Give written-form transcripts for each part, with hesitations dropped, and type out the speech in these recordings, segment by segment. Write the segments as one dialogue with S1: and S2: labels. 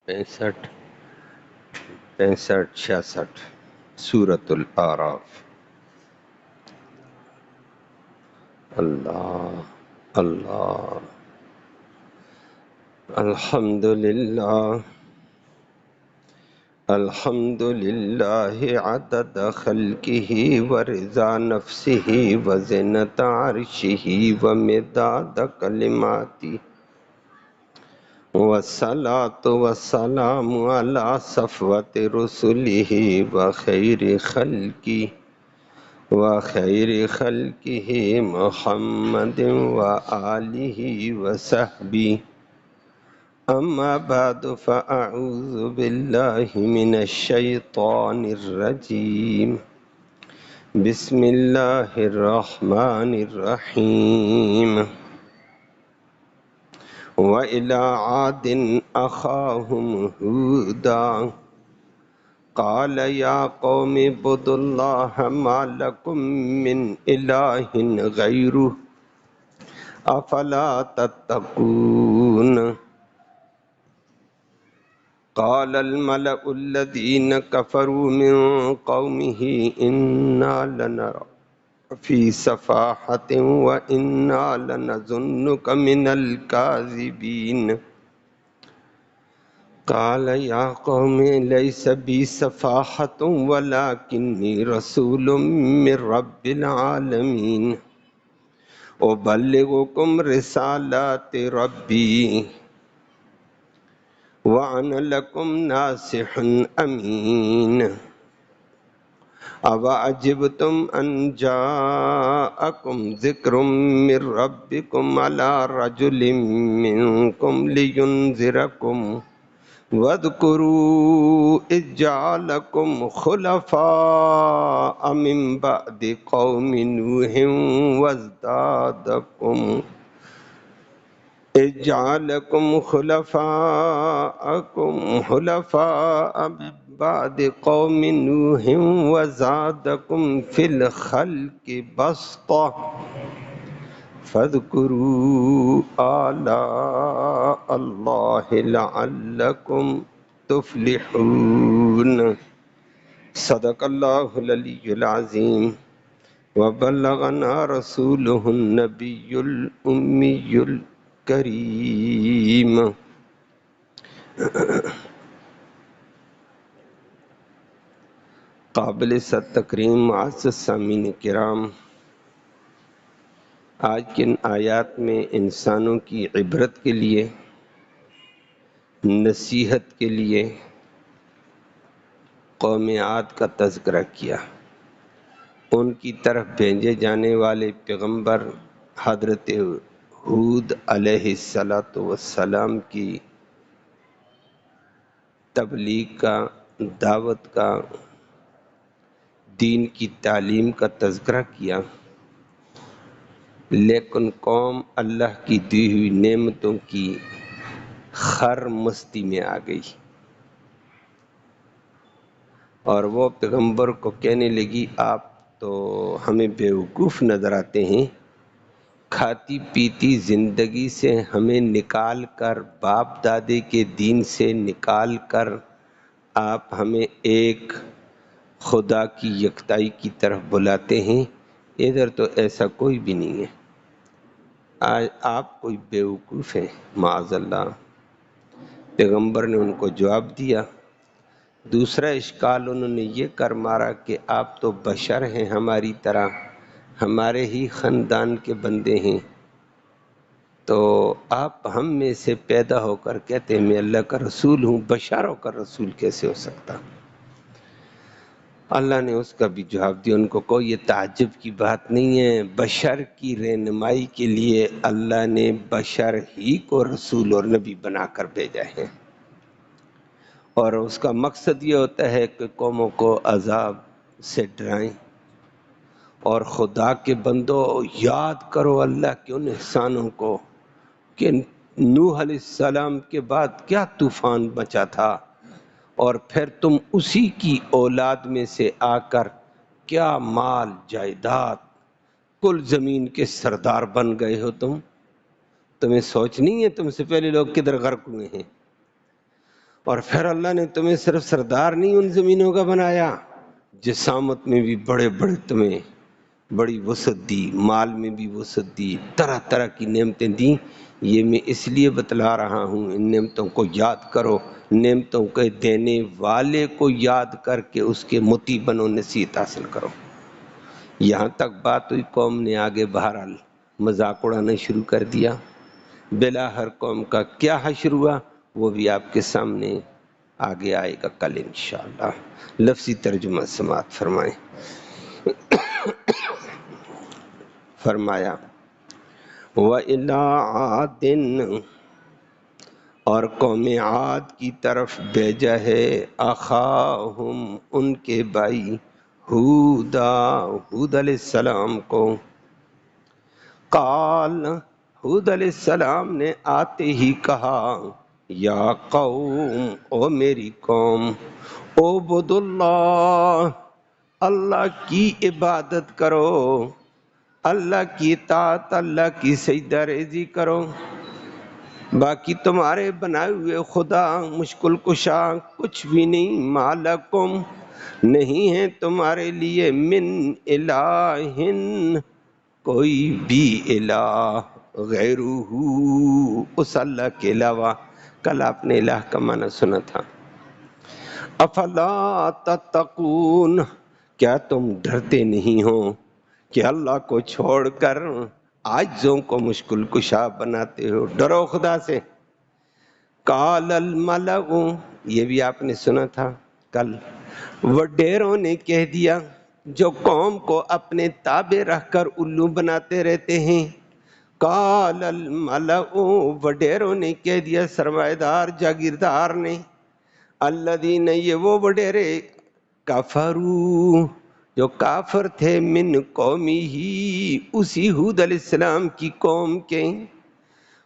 S1: 65 66 سورۃ الاعراف۔ اللہ اللہ الحمدللہ الحمدللہ عدد خلقہ ورضا نفسہ وزنۃ عرشہ ومداد کلماتہ والصلاة والسلام علی صفوۃ رسلہ وخیر خلقہ محمد وآلہ وصحبہ۔ اما بعد فاعوذ باللہ من الشیطان الرجیم، بسم اللہ الرحمن الرحیم۔ وإلى عاد أخاهم هودا قال يا قوم اعبدوا الله ما لكم من إله غيره أفلا تتقون۔ قال الملأ الذين كفروا من قومه إنا لنراك فی صفاحة وإنا لنظنك من الكاذبين۔ قال يا قوم ليس بي صفاحة ولكني رسول من رب العالمين أبلغكم رسالات ربي وأنا لكم ناصح أمين۔ أَوَعَجِبْتُمْ أَنْ جَاءَكُمْ ذِكْرٌ مِّن رَّبِّكُمْ عَلَىٰ رَجُلٍ مِّنكُمْ لِيُنذِرَكُمْ وَاذْكُرُوا إِذْ جَعَلَكُمْ خُلَفَاءَ مِن بَعْدِ قَوْمِ نُوحٍ إِذْ جَعَلَكُمْ خُلَفَاءَ مِن بعد قوم نوح وزادكم في الخلق بسطة فاذكروا آلاء الله لعلكم تفلحون۔ صدق اللہ العلی العظیم وبلغنا رسوله النبی الأمی الکریم۔ قابل صد تکریم معزز سامعین کرام، آج کی ان آیات میں انسانوں کی عبرت کے لیے، نصیحت کے لیے قوم عاد کا تذکرہ کیا۔ ان کی طرف بھیجے جانے والے پیغمبر حضرت ہود علیہ السلام کی تبلیغ کا، دعوت کا، دین کی تعلیم کا تذکرہ کیا، لیکن قوم اللہ کی دی ہوئی نعمتوں کی خر مستی میں آ گئی اور وہ پیغمبر کو کہنے لگی آپ تو ہمیں بیوقوف نظر آتے ہیں، کھاتی پیتی زندگی سے ہمیں نکال کر، باپ دادے کے دین سے نکال کر آپ ہمیں ایک خدا کی یکتائی کی طرف بلاتے ہیں، ادھر تو ایسا کوئی بھی نہیں ہے، آج آپ کوئی بیوقوف ہیں معاذ اللہ۔ پیغمبر نے ان کو جواب دیا۔ دوسرا اشکال انہوں نے یہ کر مارا کہ آپ تو بشر ہیں ہماری طرح، ہمارے ہی خاندان کے بندے ہیں، تو آپ ہم میں سے پیدا ہو کر کہتے ہیں میں اللہ کا رسول ہوں، بشر ہو کر رسول کیسے ہو سکتا؟ اللہ نے اس کا بھی جواب دیا ان کو، کوئی یہ تعجب کی بات نہیں ہے، بشر کی رہنمائی کے لیے اللہ نے بشر ہی کو رسول اور نبی بنا کر بھیجا ہے، اور اس کا مقصد یہ ہوتا ہے کہ قوموں کو عذاب سے ڈرائیں، اور خدا کے بندوں یاد کرو اللہ کے ان احسانوں کو کہ نوح علیہ السلام کے بعد کیا طوفان مچا تھا، اور پھر تم اسی کی اولاد میں سے آ کر کیا مال جائیداد کل زمین کے سردار بن گئے ہو، تمہیں سوچ نہیں ہے تم سے پہلے لوگ کدھر غرق ہوئے ہیں؟ اور پھر اللہ نے تمہیں صرف سردار نہیں ان زمینوں کا بنایا، جسامت میں بھی بڑے بڑے تمہیں بڑی وسعت دی، مال میں بھی وسعت دی، طرح طرح کی نعمتیں دیں۔ یہ میں اس لیے بتلا رہا ہوں، ان نعمتوں کو یاد کرو، نعمتوں کے دینے والے کو یاد کر کے اس کے مطیع بنو، نصیحت حاصل کرو۔ یہاں تک بات ہوئی، قوم نے آگے بہرحال مذاق اڑانا شروع کر دیا۔ بلا ہر قوم کا کیا حشر ہوا وہ بھی آپ کے سامنے آگے آئے گا کل انشاءاللہ۔ لفظی ترجمہ سماعت فرمائیں۔ فرمایا وَإِلَىٰ عَادٍ، اور قوم عاد کی طرف بھیجا ہے، اخاہم ان کے بھائی، ہودا ہود علیہ السلام کو۔ قال، ہود علیہ السلام نے آتے ہی کہا، یا قوم، او میری قوم، اعبدوا اللہ، اللہ کی عبادت کرو، اللہ کی اطاعت، اللہ کی سجدہ ریزی کرو۔ باقی تمہارے بنائے ہوئے خدا مشکل کشا کچھ بھی نہیں، مالکم، نہیں ہے تمہارے لیے، من الہ، کوئی بھی الہ، غیرہ، اس اللہ کے علاوہ۔ کل آپ نے الہ کا معنی سنا تھا۔ افلا تتقون، کیا تم ڈرتے نہیں ہو کہ اللہ کو چھوڑ کر عاجزوں کو مشکل کشا بناتے ہو؟ ڈرو خدا سے۔ قال الملأ، یہ بھی آپ نے سنا تھا کل، وڈیروں نے کہہ دیا، جو قوم کو اپنے تابع رکھ کر الو بناتے رہتے ہیں۔ قال الملأ، وڈیروں نے کہہ دیا، سرمایہ دار جاگیردار نے، الذین، یہ وہ وڈیرے، کفروا، جو کافر تھے، من قومی ہی، اسی ہود علیہ السلام کی قوم کے،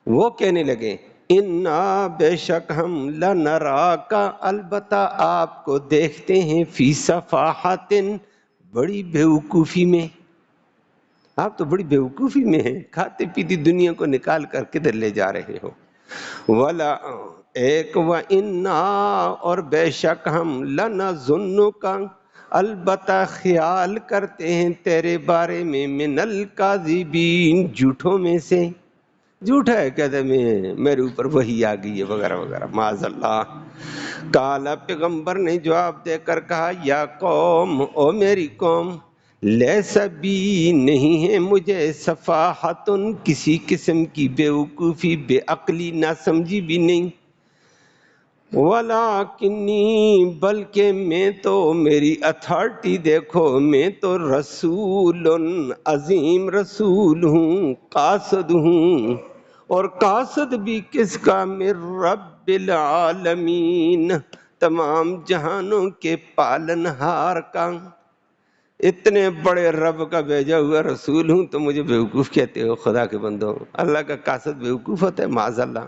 S1: وہ کہنے لگے، انا، بے شک ہم، لنراک، البتہ آپ کو دیکھتے ہیں، فی صفاحت، بڑی بیوقوفی میں، آپ تو بڑی بیوقوفی میں ہیں، کھاتے پیتی دنیا کو نکال کر کدھر لے جا رہے ہو۔ ولا ایک، وَإِنَّا، اور بے شک ہم، لَنَظُنُّکَ، البتہ خیال کرتے ہیں تیرے بارے میں، من الکاذبین، جھوٹوں میں سے، جھوٹا ہے کہتے میں، میرے اوپر وحی آ گئی ہے وغیرہ وغیرہ، معاذ اللہ۔ کالا، پیغمبر نے جواب دے کر کہا، یا قوم، او میری قوم، لیس بی، نہیں ہے مجھے، صفاحت، کسی قسم کی بیوقوفی، بے عقلی، نہ سمجھی بھی نہیں، ولیکنی، بلکہ میں تو، میری اتھارٹی دیکھو، میں تو رسول، عظیم رسول ہوں، قاصد ہوں، اور قاصد بھی کس کا، من رب العالمین، تمام جہانوں کے پالنہار کا۔ اتنے بڑے رب کا بھیجا ہوا رسول ہوں تو مجھے بیوقوف کہتے ہو؟ خدا کے بندو، اللہ کا قاصد بیوقوف ہوتا ہے؟ معاذ اللہ۔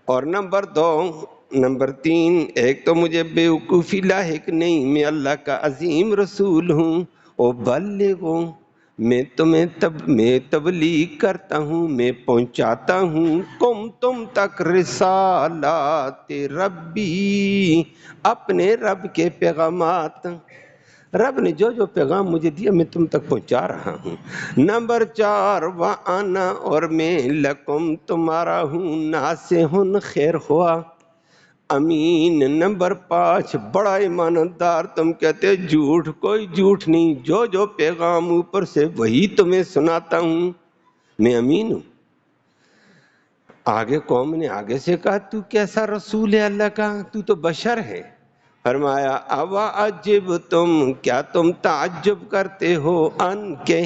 S1: اور نمبر 3، ایک تو مجھے بیوقوفی لاحق نہیں، میں اللہ کا عظیم رسول ہوں، او بلغوں، میں تبلیغ کرتا ہوں، میں پہنچاتا ہوں، تم تک، رسالات ربی، اپنے رب کے پیغامات، رب نے جو جو پیغام مجھے دیا میں تم تک پہنچا رہا ہوں۔ نمبر 4، وَأَنَا، اور میں، لَكُمْ، تمہارا ہوں، ناصح، خیر خواہ، امین۔ نمبر 5، بڑا ایماندار، تم کہتے جھوٹ، کوئی جھوٹ نہیں، جو جو پیغام اوپر سے وہی تمہیں سناتا ہوں، میں امین ہوں۔ آگے قوم نے آگے سے کہا، تو کیسا رسول ہے اللہ کا، تو تو بشر ہے۔ فرمایا، اَوَعَجِبْتُمْ، کیا تم تعجب کرتے ہو، ان کے،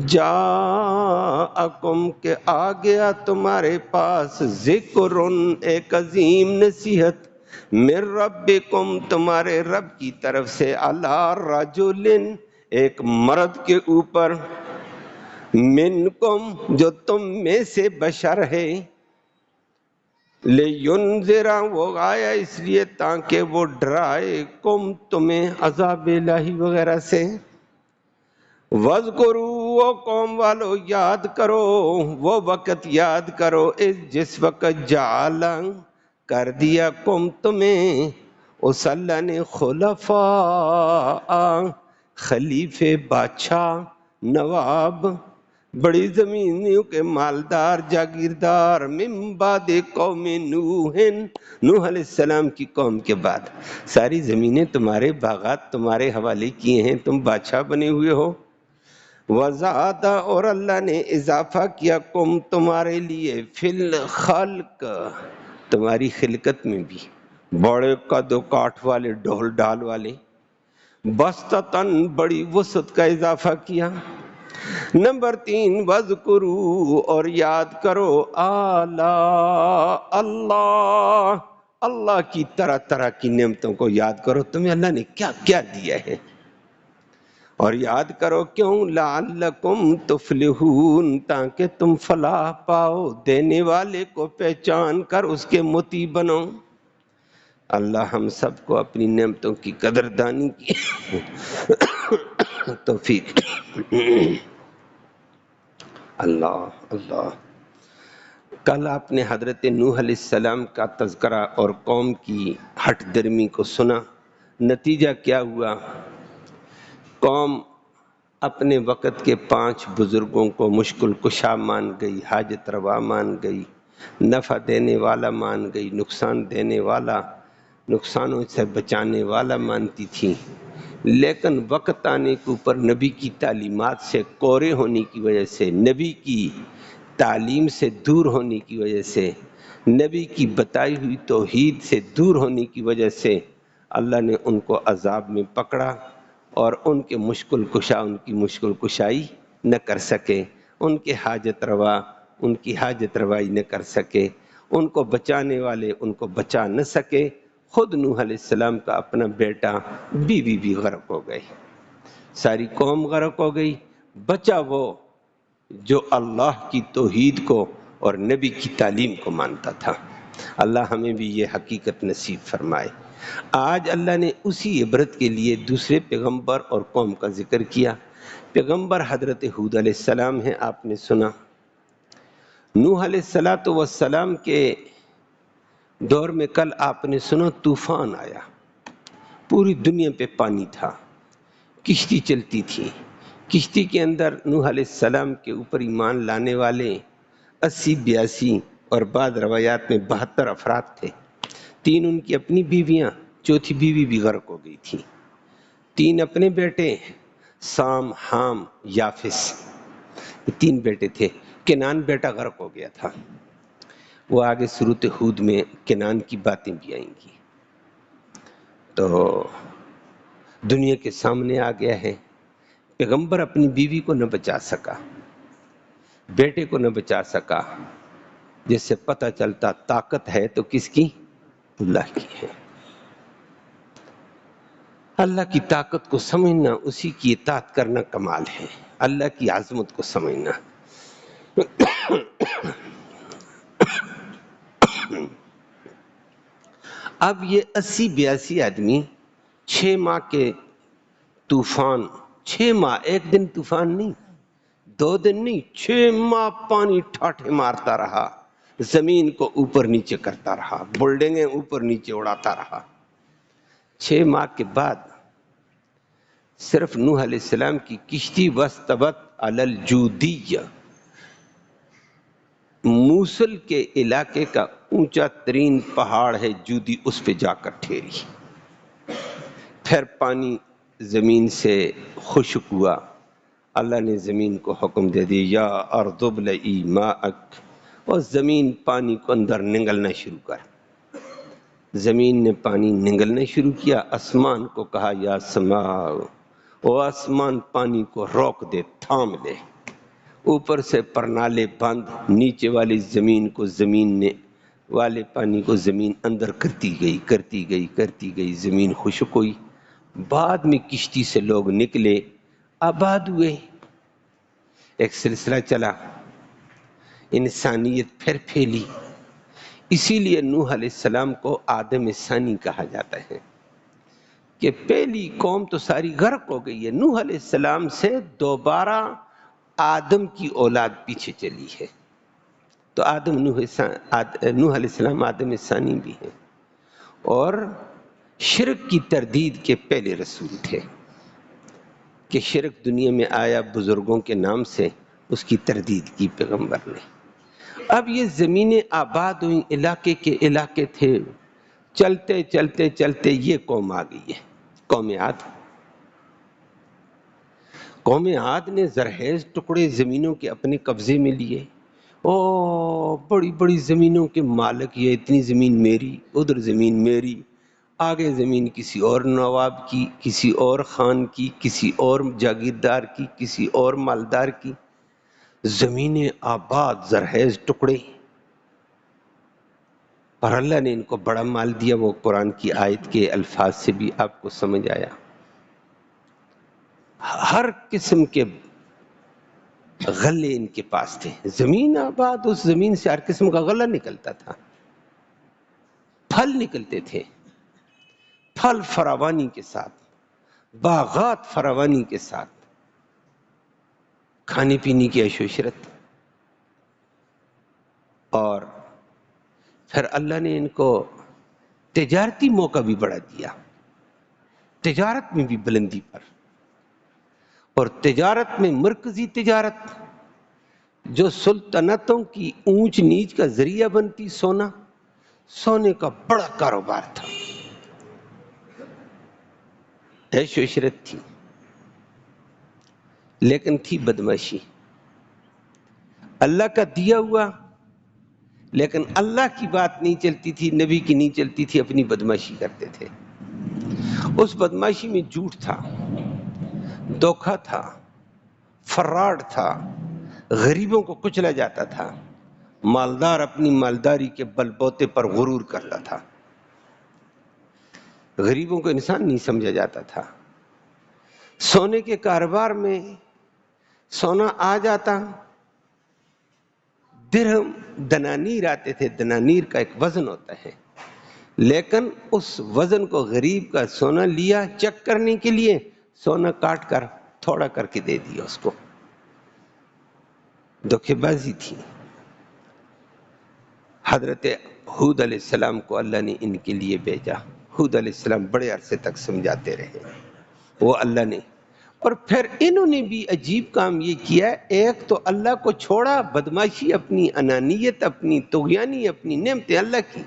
S1: جاءکم، کہ آ گیا تمہارے پاس، ذکرن، ایک عظیم نصیحت، من ربکم، تمہارے رب کی طرف سے، علی رجل، ایک مرد کے اوپر، منکم، جو تم میں سے بشر ہے، لِيُنذِرَ، وہ آیا اس لیے تاکہ وہ ڈرائے، کم، تمہیں، عذاب الہی وغیرہ سے۔ وَاذْكُرُوا، وہ قوم والو یاد کرو، وہ وقت یاد کرو، جس وقت جعل، کر دیا قوم تمہیں اس اللہ نے خلفاء، خلیفے، بادشاہ، نواب، بڑی زمینوں کے مالدار، جاگیردار، من بعد قوم نوح، نوح علیہ السلام کی قوم کے بعد ساری زمینیں تمہارے، باغات تمہارے حوالے کیے ہیں، تم بادشاہ بنے ہوئے ہو۔ وزادہ، اور اللہ نے اضافہ کیا قوم تمہارے لیے، فی الخلق، تمہاری خلقت میں بھی، بڑے قد و کاٹھ والے، ڈھول ڈھال والے، بسطتاً، بڑی وسعت کا اضافہ کیا۔ نمبر 3، وَاذْكُرُوا، اور یاد کرو، آلاء اللہ، اللہ کی طرح طرح کی نعمتوں کو یاد کرو، تمہیں اللہ نے کیا کیا دیا ہے، اور یاد کرو کیوں، لعلکم تفلحون، تاکہ تم فلاح پاؤ، دینے والے کو پہچان کر اس کے مطیع بنو۔ اللہ ہم سب کو اپنی نعمتوں کی قدردانی کی توفیق۔ اللہ اللہ۔ کل آپ نے حضرت نوح علیہ السلام کا تذکرہ اور قوم کی ہٹ درمی کو سنا، نتیجہ کیا ہوا؟ قوم اپنے وقت کے 5 بزرگوں کو مشکل کشا مان گئی، حاجت روا مان گئی، نفع دینے والا مان گئی، نقصان دینے والا، نقصانوں سے بچانے والا مانتی تھی، لیکن وقت آنے کے اوپر نبی کی تعلیمات سے کورے ہونے کی وجہ سے، نبی کی تعلیم سے دور ہونے کی وجہ سے، نبی کی بتائی ہوئی توحید سے دور ہونے کی وجہ سے اللہ نے ان کو عذاب میں پکڑا، اور ان کے مشکل کشا ان کی مشکل کشائی نہ کر سکے، ان کے حاجت روا ان کی حاجت روائی نہ کر سکے، ان کو بچانے والے ان کو بچا نہ سکے۔ خود نوح علیہ السلام کا اپنا بیٹا، بیوی بھی غرق ہو گئی، ساری قوم غرق ہو گئی، بچا وہ جو اللہ کی توحید کو اور نبی کی تعلیم کو مانتا تھا۔ اللہ ہمیں بھی یہ حقیقت نصیب فرمائے۔ آج اللہ نے اسی عبرت کے لیے دوسرے پیغمبر اور قوم کا ذکر کیا۔ پیغمبر حضرت ہود علیہ السلام ہیں، آپ نے سنا۔ نوح علیہ السلام کے دور میں کل آپ نے سنا طوفان آیا، پوری دنیا پہ پانی تھا، کشتی چلتی تھی، کشتی کے اندر نوح علیہ السلام کے اوپر ایمان لانے والے 80-82 اور بعض روایات میں 72 افراد تھے، 3 ان کی اپنی بیویاں، چوتھی بیوی بھی غرق ہو گئی تھی، 3 اپنے بیٹے، سام، حام، یافس، 3 بیٹے تھے، کنعان بیٹا غرق ہو گیا تھا۔ وہ آگے سورۃ ہود میں کنعان کی باتیں بھی آئیں گی۔ تو دنیا کے سامنے آ گیا ہے، پیغمبر اپنی بیوی کو نہ بچا سکا، بیٹے کو نہ بچا سکا، جس سے پتہ چلتا طاقت ہے تو کس کی؟ اللہ کی ہے۔ اللہ کی طاقت کو سمجھنا، اسی کی اطاعت کرنا کمال ہے، اللہ کی عظمت کو سمجھنا۔ اب یہ 80-82 آدمی 6 ماہ کے طوفان، 6 ماہ، ایک دن طوفان نہیں، 2 دن نہیں، 6 ماہ پانی ٹھاٹھے مارتا رہا، زمین کو اوپر نیچے کرتا رہا، بلڈنگیں اوپر نیچے اڑاتا رہا۔ 6 ماہ کے بعد صرف نوح علیہ السلام کی کشتی واستوت علی الجودیہ، موصل کے علاقے کا اونچا ترین پہاڑ ہے جودی، اس پہ جا کر ٹھہری۔ پھر پانی زمین سے خشک ہوا، اللہ نے زمین کو حکم دے دیا، یا ارض ابلعی ماءک، اور زمین پانی کو اندر نگلنا شروع کر۔ زمین نے پانی نگلنا شروع کیا، آسمان کو کہا یا سماء، او آسمان پانی کو روک دے، تھام دے۔ اوپر سے پرنالے بند، نیچے والی زمین کو زمین نے والے پانی کو زمین اندر کرتی گئی کرتی گئی کرتی گئی، زمین خشک ہوئی۔ بعد میں کشتی سے لوگ نکلے، آباد ہوئے، ایک سلسلہ چلا، انسانیت پھر پھیلی۔ اسی لیے نوح علیہ السلام کو آدم ثانی کہا جاتا ہے، کہ پہلی قوم تو ساری غرق ہو گئی ہے، نوح علیہ السلام سے دوبارہ آدم کی اولاد پیچھے چلی ہے۔ تو نوح علیہ السلام آدم ثانی بھی ہیں، اور شرک کی تردید کے پہلے رسول تھے کہ شرک دنیا میں آیا بزرگوں کے نام سے، اس کی تردید کی پیغمبر نے۔ اب یہ زمینیں آباد ہوئی، علاقے کے علاقے تھے، چلتے چلتے چلتے یہ قوم آ گئی ہے، قوم عاد۔ قوم عاد نے زرخیز ٹکڑے زمینوں کے اپنے قبضے میں لیے، او بڑی بڑی زمینوں کے مالک، یہ اتنی زمین میری، ادھر زمین میری، آگے زمین کسی اور نواب کی، کسی اور خان کی، کسی اور جاگیردار کی، کسی اور مالدار کی، زمینیں آباد، زرخیز ٹکڑے۔ اور اللہ نے ان کو بڑا مال دیا، وہ قرآن کی آیت کے الفاظ سے بھی آپ کو سمجھ آیا۔ ہر قسم کے غلے ان کے پاس تھے، زمین آباد، اس زمین سے ہر قسم کا غلہ نکلتا تھا، پھل نکلتے تھے، پھل فراوانی کے ساتھ، باغات فراوانی کے ساتھ، کھانے پینے کی عیش و عشرت۔ اور پھر اللہ نے ان کو تجارتی موقع بھی بڑھا دیا، تجارت میں بھی بلندی پر، اور تجارت میں مرکزی تجارت جو سلطنتوں کی اونچ نیچ کا ذریعہ بنتی، سونا، سونے کا بڑا کاروبار تھا، عیش و عشرت تھی، لیکن تھی بدمعاشی، اللہ کا دیا ہوا، لیکن اللہ کی بات نہیں چلتی تھی، نبی کی نہیں چلتی تھی، اپنی بدمعاشی کرتے تھے۔ اس بدمعاشی میں جھوٹ تھا، دھوکہ تھا، فراڈ تھا، غریبوں کو کچلا جاتا تھا، مالدار اپنی مالداری کے بل بوتے پر غرور کرتا تھا، غریبوں کو انسان نہیں سمجھا جاتا تھا۔ سونے کے کاروبار میں سونا آ جاتا، درہم دنانیر آتے تھے، دنانیر کا ایک وزن ہوتا ہے، لیکن اس وزن کو غریب کا سونا لیا چیک کرنے کے لیے، سونا کاٹ کر تھوڑا کر کے دے دیا اس کو، دھوکے بازی تھی۔ حضرت ہود علیہ السلام کو اللہ نے ان کے لیے بھیجا، ہود علیہ السلام بڑے عرصے تک سمجھاتے رہے، وہ اللہ نے، اور پھر انہوں نے بھی عجیب کام یہ کیا، ایک تو اللہ کو چھوڑا، بدمعاشی، اپنی انانیت، اپنی طغیانی، اپنی نعمتیں اللہ کی،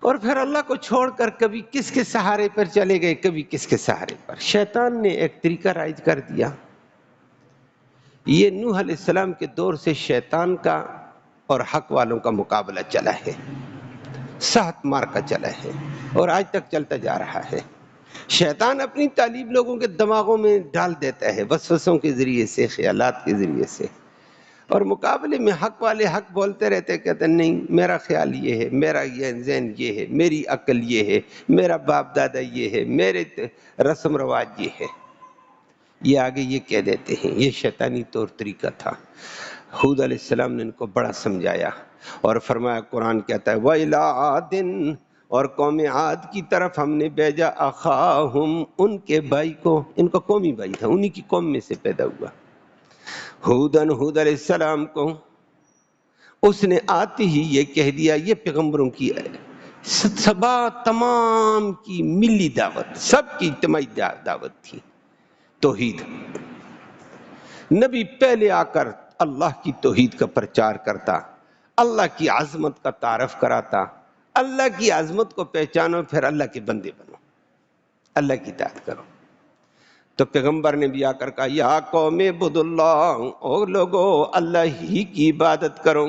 S1: اور پھر اللہ کو چھوڑ کر کبھی کس کے سہارے پر چلے گئے، کبھی کس کے سہارے پر۔ شیطان نے ایک طریقہ رائج کر دیا۔ یہ نوح علیہ السلام کے دور سے شیطان کا اور حق والوں کا مقابلہ چلا ہے، سخت مار کا چلا ہے، اور آج تک چلتا جا رہا ہے۔ شیطان اپنی تعلیم لوگوں کے دماغوں میں ڈال دیتا ہے، وسوسوں کے ذریعے سے، خیالات کے ذریعے سے، اور مقابلے میں حق والے حق بولتے رہتے، کہتے ہیں نہیں، میرا خیال یہ ہے، میرا یہ ذہن یہ ہے، میری عقل یہ ہے، میرا باپ دادا یہ ہے، میرے رسم رواج یہ ہے، یہ آگے یہ کہہ دیتے ہیں۔ یہ شیطانی طور طریقہ تھا۔ ہود علیہ السلام نے ان کو بڑا سمجھایا اور فرمایا، قرآن کہتا ہے وَإِلَىٰ عَادٍ، اور قوم عاد کی طرف ہم نے بھیجا اخاہم، ان کے بھائی کو، ان کا قومی بھائی تھا، انہی کی قوم میں سے پیدا ہوا، ہودن، ہود علیہ السلام کو۔ اس نے آتے ہی یہ کہہ دیا، یہ پیغمبروں کی سبا تمام کی ملی دعوت، سب کی اجتماعی دعوت تھی، توحید۔ نبی پہلے آ کر اللہ کی توحید کا پرچار کرتا، اللہ کی عظمت کا تعارف کراتا، اللہ کی عظمت کو پہچانو، پھر اللہ کے بندے بنو، اللہ کی اطاعت کرو۔ تو پیغمبر نے بھی آ کر کہا، یا قوم اعبدوا اللہ، او لوگو اللہ ہی کی عبادت کرو،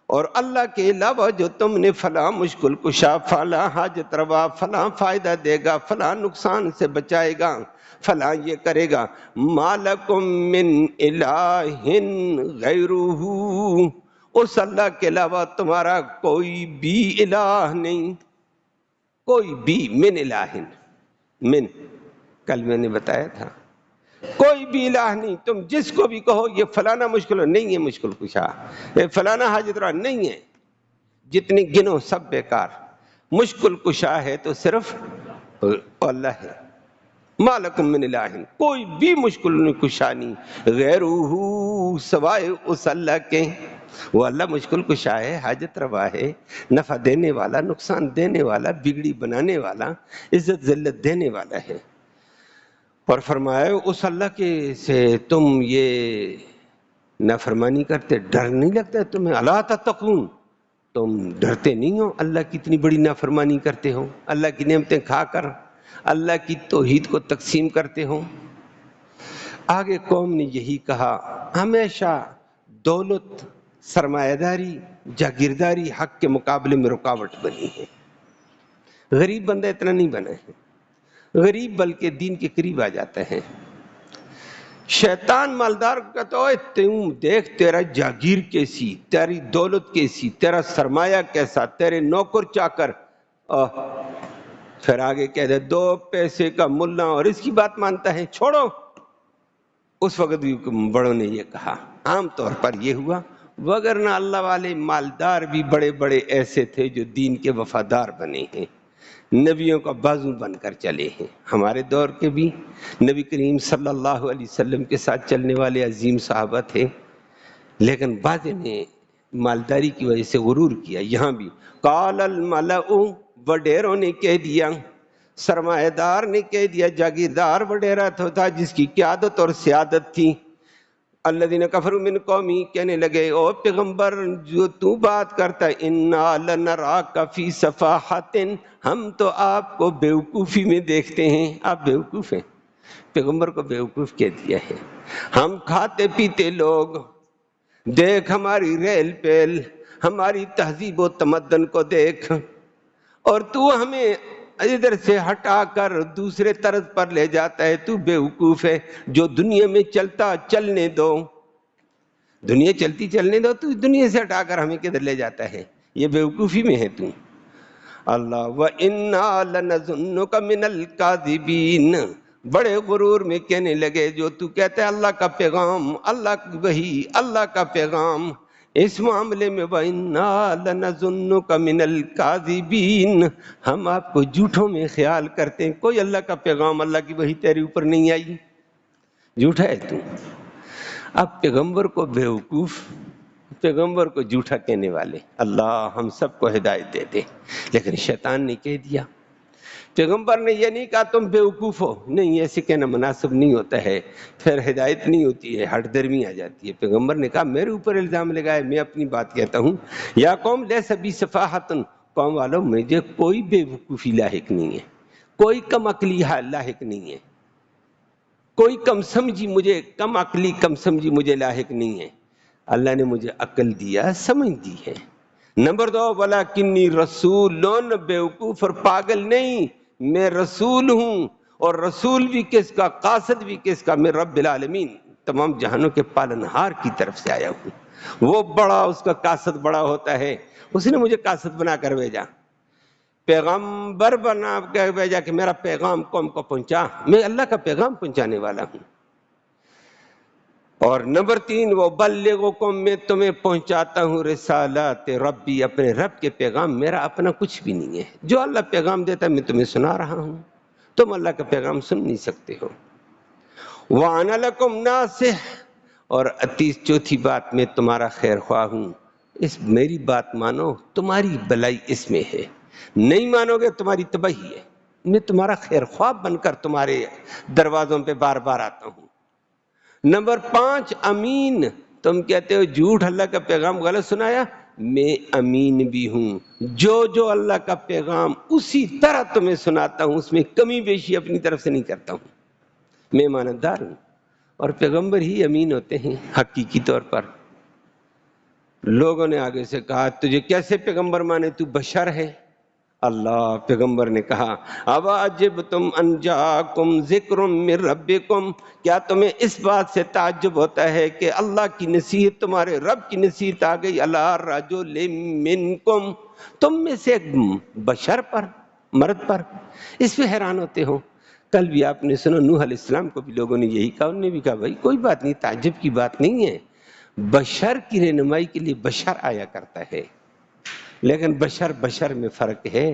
S1: اور اللہ کے علاوہ جو تم نے فلاں مشکل کشا، فلاں حاجت روا، فلاں فائدہ دے گا، فلاں نقصان سے بچائے گا، فلاں یہ کرے گا، ما لکم من الہ غیرہ، اس اللہ کے علاوہ تمہارا کوئی بھی الہ نہیں، کوئی بھی، من الہ، من، کل میں نے بتایا تھا، کوئی بھی الہ نہیں، تم جس کو بھی کہو یہ فلانا مشکل نہیں ہے، مشکل کشا، یہ فلانا حاجت روا نہیں ہے، جتنے گنو سب بیکار، مشکل کشا ہے تو صرف اللہ ہے۔ ما لکم من الہ، کوئی بھی مشکل کشا نہیں غیرہ سوائے اس اللہ کے. وہ اللہ مشکل کشا ہے، حاجت روا ہے، نفع دینے والا، نقصان دینے والا، بگڑی بنانے والا، عزت ذلت دینے والا ہے. اور فرمایا اس اللہ کے سے تم یہ نافرمانی کرتے، ڈر نہیں لگتا تمہیں؟ الا تتقون، تم ڈرتے نہیں ہو؟ اللہ کی اتنی بڑی نافرمانی کرتے ہو، اللہ کی نعمتیں کھا کر اللہ کی توحید کو تقسیم کرتے ہو. آگے قوم نے یہی کہا، ہمیشہ دولت، سرمایہ داری، جاگیرداری حق کے مقابلے میں رکاوٹ بنی ہے. غریب بندہ اتنا نہیں بنا ہے، غریب بلکہ دین کے قریب آ جاتا ہے. شیطان مالدار کو کہتا ہے تم دیکھ تیرا جاگیر کیسی، تیری دولت کیسی، تیرا سرمایہ کیسا، تیرے نوکر چاکر. پھر آگے کہہ دے 2 پیسے کا ملا اور اس کی بات مانتا ہے، چھوڑو. اس وقت بھی بڑوں نے یہ کہا. عام طور پر یہ ہوا، وگرنہ اللہ والے مالدار بھی بڑے بڑے ایسے تھے جو دین کے وفادار بنے ہیں، نبیوں کا بازو بن کر چلے ہیں. ہمارے دور کے بھی نبی کریم صلی اللہ علیہ وسلم کے ساتھ چلنے والے عظیم صحابہ تھے، لیکن بعض نے مالداری کی وجہ سے غرور کیا. یہاں بھی قال الملأ، وڈیروں نے کہہ دیا، سرمایہ دار نے کہہ دیا، جاگیردار وڈیرا تھا جس کی قیادت اور سیادت تھی. الذین کفروا من قومی، کہنے لگے او پیغمبر جو تو بات کرتا ہے، انا لنراک فی سفاہۃ، ہم تو آپ کو بیوقوفی میں دیکھتے ہیں، آپ بیوقوف ہیں. پیغمبر کو بیوقوف کہہ دیا ہے. ہم کھاتے پیتے لوگ، دیکھ ہماری ریل پیل، ہماری تہذیب و تمدن کو دیکھ، اور تو ہمیں ادھر سے ہٹا کر دوسرے طرز پر لے جاتا ہے. تو بیوقوف ہے. جو دنیا میں چلتا چلنے دو، دنیا چلتی چلنے دو، تو دنیا سے ہٹا کر ہمیں کدھر لے جاتا ہے؟ یہ بیوقوفی میں ہے تو. اللہ وَإِنَّا لَنَظُنُّكَ مِنَ الْكَاذِبِينَ، بڑے غرور میں کہنے لگے جو تو کہتا ہے اللہ کا پیغام، اللہ کی وحی، اللہ کا پیغام، اس معاملے میں وَإِنَّا لَنَظُنُّكَ مِنَ الْكَاذِبِينَ، ہم آپ کو جھوٹوں میں خیال کرتے ہیں. کوئی اللہ کا پیغام، اللہ کی وحی تیرے اوپر نہیں آئی، جھوٹا ہے تو. اب پیغمبر کو بیوقوف، پیغمبر کو جھوٹا کہنے والے، اللہ ہم سب کو ہدایت دے دے. لیکن شیطان نے کہہ دیا. پیغمبر نے یہ نہیں کہا تم بیوقوف ہو، نہیں، ایسے کہنا مناسب نہیں ہوتا ہے، پھر ہدایت نہیں ہوتی ہے، ہٹ درمی آ جاتی ہے. پیغمبر نے کہا میرے اوپر الزام لگائے، میں اپنی بات کہتا ہوں. یا قوم لیس بی سفاہۃ، قوم والو مجھے کوئی بیوقوفی لاحق نہیں ہے، کوئی کم عقلی لاحق نہیں ہے، کوئی کم سمجھی مجھے، کم عقلی کم سمجھی مجھے لاحق نہیں ہے. اللہ نے مجھے عقل دیا، سمجھ دی ہے. نمبر 2 وَلَكِنِّي رَسُولٌ، بیوقوف اور پاگل نہیں، میں رسول ہوں. اور رسول بھی کس کا، قاصد بھی کس کا، میں رب العالمین، تمام جہانوں کے پالنہار کی طرف سے آیا ہوں. وہ بڑا، اس کا قاصد بڑا ہوتا ہے، اس نے مجھے قاصد بنا کر بھیجا، پیغمبر بنا کر بھیجا کہ میرا پیغام قوم کو پہنچا. میں اللہ کا پیغام پہنچانے والا ہوں. اور نمبر 3 وَأُبَلِّغُكُم، میں تمہیں پہنچاتا ہوں رسالات ربی، اپنے رب کے پیغام. میرا اپنا کچھ بھی نہیں ہے، جو اللہ پیغام دیتا ہے میں تمہیں سنا رہا ہوں، تم اللہ کا پیغام سن نہیں سکتے ہو. وَأَنَا لَكُمْ نَاصِحٌ، اور 34 بات میں تمہارا خیر خواہ ہوں. اس میری بات مانو، تمہاری بلائی اس میں ہے، نہیں مانو گے تمہاری تباہی ہے. میں تمہارا خیر خواہ بن کر تمہارے دروازوں پہ بار بار آتا ہوں. نمبر 5 امین، تم کہتے ہو جھوٹ، اللہ کا پیغام غلط سنایا، میں امین بھی ہوں. جو اللہ کا پیغام اسی طرح تمہیں سناتا ہوں، اس میں کمی بیشی اپنی طرف سے نہیں کرتا ہوں. میں امانتدار ہوں، اور پیغمبر ہی امین ہوتے ہیں حقیقی طور پر. لوگوں نے آگے سے کہا تجھے کیسے پیغمبر مانے، تو بشر ہے. اللہ، پیغمبر نے کہا اَوَعَجِبْتُمْ أَنْ جَاءَكُمْ ذِكْرٌ مِّن رَبِّكُمْ، کیا تمہیں اس بات سے تعجب ہوتا ہے کہ اللہ کی نصیحت، تمہارے رب کی نصیحت آ گئی، عَلَىٰ رَجُلٍ مِّنْكُمْ، تم میں سے ایک بشر پر، مرد پر. اس پہ حیران ہوتے ہو. کل بھی آپ نے سنا نوح علیہ السلام کو بھی لوگوں نے یہی کہا، انہوں نے بھی کہا بھائی کوئی بات نہیں، تعجب کی بات نہیں ہے، بشر کی رہنمائی کے لیے بشر آیا کرتا ہے. لیکن بشر میں فرق ہے.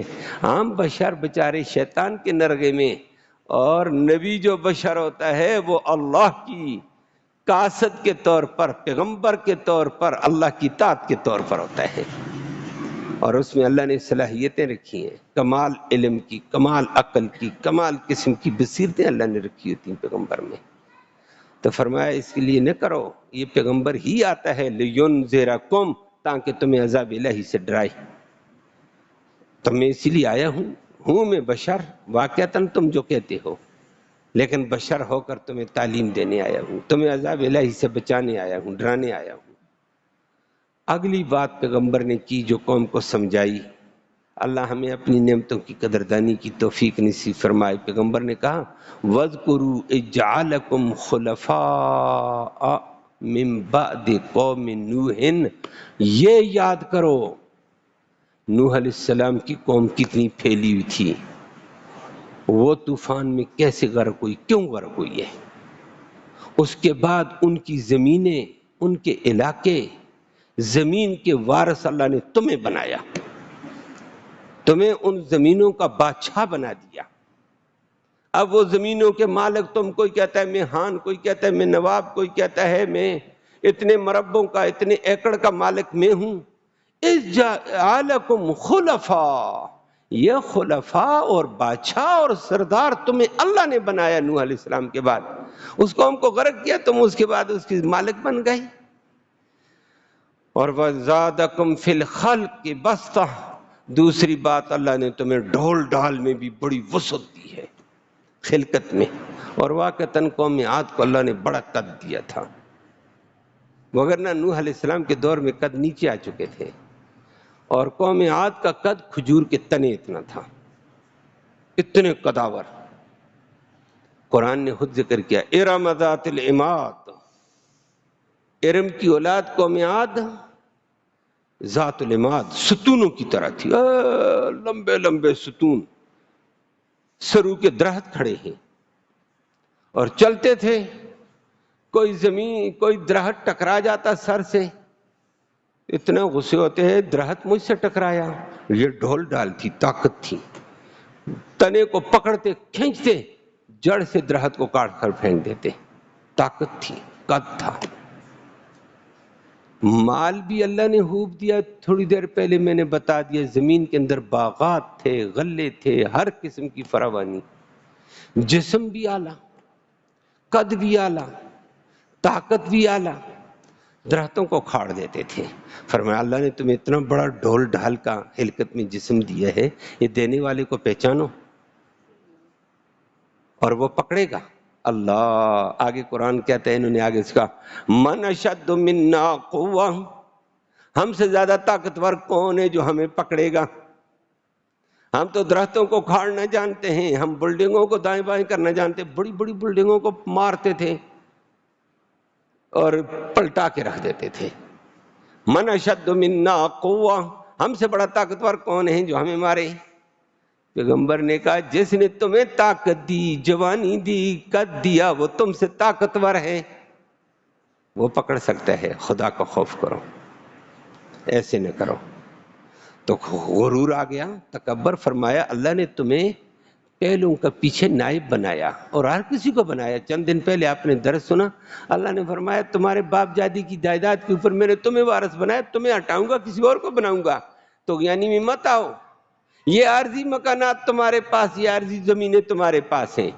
S1: عام بشر بیچارے شیطان کے نرغے میں اور نبی جو بشر ہوتا ہے وہ اللہ کی کاسد کے طور پر، پیغمبر کے طور پر، اللہ کی طاعت کے طور پر ہوتا ہے، اور اس میں اللہ نے صلاحیتیں رکھی ہیں، کمال علم کی، کمال عقل کی، کمال قسم کی بصیرتیں اللہ نے رکھی ہوتی ہیں پیغمبر میں۔ تو فرمایا اس کے لیے نہ کرو، یہ پیغمبر ہی آتا ہے لِيُنذِرَكُمْ، تاکہ تمہیں عذاب الہی سے ڈرائے۔ تو میں اسی لیے آیا ہوں میں بشر، واقعتاً تم جو کہتے ہو، لیکن بشر ہو کر تمہیں تعلیم دینے آیا ہوں، تمہیں عذاب الہی سے بچانے آیا ہوں، ڈرانے آیا ہوں۔ اگلی بات پیغمبر نے کی جو قوم کو سمجھائی، اللہ ہمیں اپنی نعمتوں کی قدردانی کی توفیق نصیب فرمائے۔ پیغمبر نے کہا وَاذْكُرُوا إِذْ جَعَلَكُمْ خُلَفَاءَ مِن بَعْدِ قَوْمِ نُوحٍ، یہ یاد کرو نوح علیہ السلام کی قوم کتنی پھیلی ہوئی تھی، وہ طوفان میں کیسے غرق ہوئی، کیوں غرق ہوئی ہے، اس کے بعد ان کی زمینیں، ان کے علاقے، زمین کے وارث اللہ نے تمہیں بنایا، تمہیں ان زمینوں کا بادشاہ بنا دیا۔ اب وہ زمینوں کے مالک تم، کوئی کہتا ہے میں خان، کوئی کہتا ہے میں نواب، کوئی کہتا ہے میں اتنے مربوں کا، اتنے ایکڑ کا مالک میں ہوں۔ اِذْ جَعَلَكُمْ خُلَفَاءَ، یہ خلفاء اور بادشاہ اور سردار تمہیں اللہ نے بنایا نوح علیہ السلام کے بعد۔ اس قوم کو غرق کیا، تم اس کے بعد اس کی مالک بن گئی۔ اور وَزَادَكُمْ فِي الْخَلْقِ بَسْطَةً، دوسری بات اللہ نے تمہیں ڈھول ڈھال میں بھی بڑی وسعت دی ہے، خلقت میں۔ اور واقعتاً قوم عاد کو اللہ نے بڑا قد دیا تھا، وگرنہ نوح علیہ السلام کے دور میں قد نیچے آ چکے تھے، اور قوم عاد کا قد کھجور کے تنے اتنا تھا، اتنے قداور۔ قرآن نے خود ذکر کیا ارم ذات العماد، ارم کی اولاد قوم عاد ذات العماد، ستونوں کی طرح تھی، لمبے لمبے ستون، سرو کے درخت کھڑے ہیں اور چلتے تھے، کوئی زمین، کوئی درخت ٹکرا جاتا سر سے، اتنے غصے ہوتے ہیں درخت مجھ سے ٹکرایا۔ یہ ڈھول ڈال تھی، طاقت تھی، تنے کو پکڑتے کھینچتے جڑ سے درخت کو کاٹ کر پھینک دیتے، طاقت تھی، قد تھا۔ مال بھی اللہ نے خوب دیا، تھوڑی دیر پہلے میں نے بتا دیا، زمین کے اندر باغات تھے، غلے تھے، ہر قسم کی فراوانی، جسم بھی اعلیٰ، قد بھی اعلیٰ، طاقت بھی اعلیٰ، درختوں کو کھاڑ دیتے تھے۔ فرمایا اللہ نے تمہیں اتنا بڑا ڈھول ڈھال کا خلقت میں جسم دیا ہے، یہ دینے والے کو پہچانو اور وہ پکڑے گا۔ اللہ آگے قرآن کہتا ہے، انہوں نے آگے اس کا من اشد منا قوہ، ہم سے زیادہ طاقتور کون ہے جو ہمیں پکڑے گا؟ ہم تو درختوں کو کھاڑنا جانتے ہیں، ہم بلڈنگوں کو دائیں بائیں کرنا جانتے، بڑی بڑی بلڈنگوں کو مارتے تھے اور پلٹا کے رکھ دیتے تھے۔ من اشد منا قوہ، ہم سے بڑا طاقتور کون ہے جو ہمیں مارے؟ پیغمبر نے کہا جس نے تمہیں طاقت دی، جوانی دی، قد دیا، وہ تم سے طاقتور ہے، وہ پکڑ سکتا ہے۔ خدا کا خوف کرو، ایسے نہ کرو۔ تو غرور آ گیا، تکبر۔ فرمایا اللہ نے تمہیں پہلوں کا پیچھے نائب بنایا اور ہر کسی کو بنایا۔ چند دن پہلے آپ نے درس سنا، اللہ نے فرمایا تمہارے باپ جادی کی جائیداد کے اوپر میں نے تمہیں وارث بنایا، تمہیں ہٹاؤں گا کسی اور کو بناؤں گا، تو یعنی میں مت آؤ، یہ عارضی مکانات تمہارے پاس، یہ عارضی زمینیں تمہارے پاس ہیں،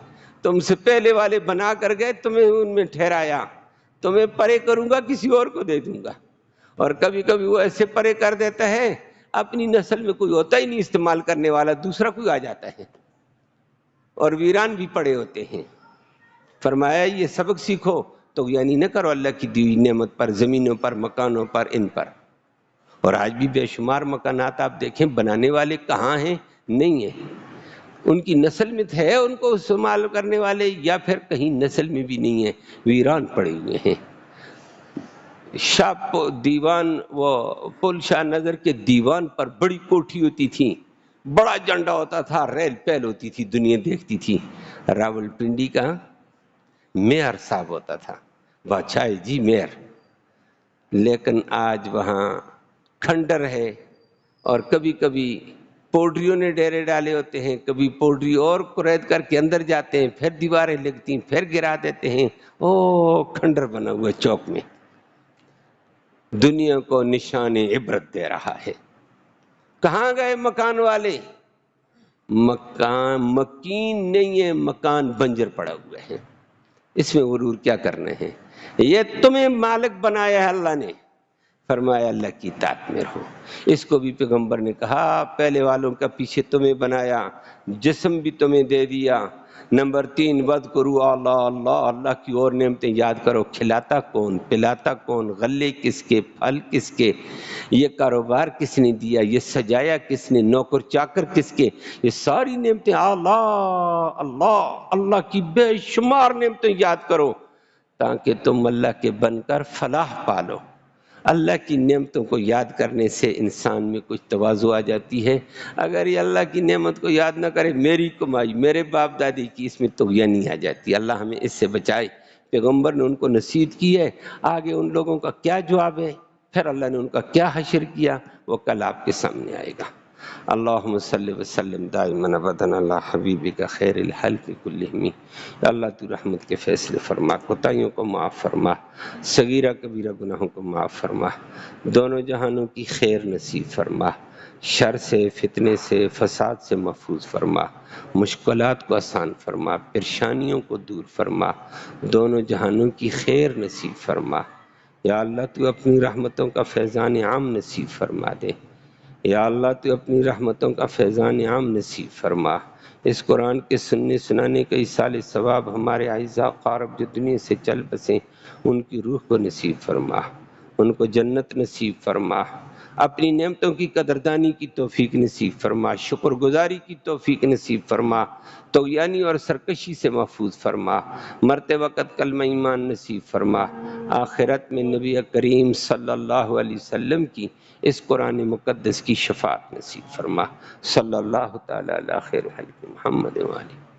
S1: تم سے پہلے والے بنا کر گئے، تمہیں ان میں ٹھہرایا، تمہیں پرے کروں گا کسی اور کو دے دوں گا۔ اور کبھی کبھی وہ ایسے پرے کر دیتا ہے، اپنی نسل میں کوئی ہوتا ہی نہیں استعمال کرنے والا، دوسرا کوئی آ جاتا ہے اور ویران بھی پڑے ہوتے ہیں۔ فرمایا یہ سبق سیکھو، تو یعنی نہ کرو اللہ کی دی ہوئی نعمت پر، زمینوں پر، مکانوں پر، ان پر۔ اور آج بھی بے شمار مکانات آپ دیکھیں، بنانے والے کہاں ہیں؟ نہیں ہیں، ان کی نسل میں ہے ان کو استعمال کرنے والے، یا پھر کہیں نسل میں بھی نہیں ہے، ویران پڑے ہوئے ہیں۔ شاہ دیوان، وہ پل شاہ نظر کے دیوان پر بڑی کوٹھی ہوتی تھی، بڑا جھنڈا ہوتا تھا، ریل پیل ہوتی تھی، دنیا دیکھتی تھی۔ راول پنڈی کا میئر صاحب ہوتا تھا، بادشاہ جی میئر، لیکن آج وہاں کھنڈر ہے، اور کبھی کبھی پوڈریوں نے ڈیرے ڈالے ہوتے ہیں، کبھی پوڈری اور قرید کر کے اندر جاتے ہیں، پھر دیواریں لگتی ہیں، پھر گرا دیتے ہیں، او کھنڈر بنا ہوا چوک میں، دنیا کو نشان عبرت دے رہا ہے۔ کہاں گئے مکان والے؟ مکان مکین نہیں ہے، مکان بنجر پڑا ہوا ہے، اس میں غرور کیا کرنے ہیں؟ یہ تمہیں مالک بنایا ہے اللہ نے، فرمایا اللہ کی اطاعت میں رہو۔ اس کو بھی پیغمبر نے کہا پہلے والوں کا پیچھے تمہیں بنایا، جسم بھی تمہیں دے دیا۔ نمبر 3 وَاذْكُرُوا اللہ، اللہ اللہ کی اور نعمتیں یاد کرو۔ کھلاتا کون، پلاتا کون، غلے کس کے، پھل کس کے، یہ کاروبار کس نے دیا، یہ سجایا کس نے، نوکر چاکر کس کے، یہ ساری نعمتیں اللہ اللہ اللہ کی بے شمار نعمتیں یاد کرو تاکہ تم اللہ کے بن کر فلاح پالو۔ اللہ کی نعمتوں کو یاد کرنے سے انسان میں کچھ تواضع آ جاتی ہے۔ اگر یہ اللہ کی نعمت کو یاد نہ کرے، میری کمائی، میرے باپ دادی کی، اس میں طغیانی آ جاتی ہے۔ اللہ ہمیں اس سے بچائے۔ پیغمبر نے ان کو نصیحت کی ہے، آگے ان لوگوں کا کیا جواب ہے، پھر اللہ نے ان کا کیا حشر کیا، وہ کل آپ کے سامنے آئے گا۔ اللہم صلی وسلم دائما ابدا علی حبیبک خیر الخلق کلہم۔ یا اللہ تو رحمت کے فیصلے فرما، کوتاہیوں کو معاف فرما، صغیرہ کبیرہ گناہوں کو معاف فرما، دونوں جہانوں کی خیر نصیب فرما، شر سے، فتنے سے، فساد سے محفوظ فرما، مشکلات کو آسان فرما، پریشانیوں کو دور فرما، دونوں جہانوں کی خیر نصیب فرما۔ یا اللہ تو اپنی رحمتوں کا فیضان عام نصیب فرما دے۔ یا اللہ تو اپنی رحمتوں کا فیضان عام نصیب فرما۔ اس قرآن کے سننے سنانے کا ایصال ثواب ہمارے اعزاء اقارب جو دنیا سے چل بسیں ان کی روح کو نصیب فرما، ان کو جنت نصیب فرما، اپنی نعمتوں کی قدردانی کی توفیق نصیب فرما، شکر گزاری کی توفیق نصیب فرما، طغیانی اور سرکشی سے محفوظ فرما، مرتے وقت کلمہ ایمان نصیب فرما، آخرت میں نبی کریم صلی اللہ علیہ وسلم کی اس قرآن مقدس کی شفاعت نصیب فرما۔ صلی اللہ تعالی علی خیر خلق محمد و آلہ۔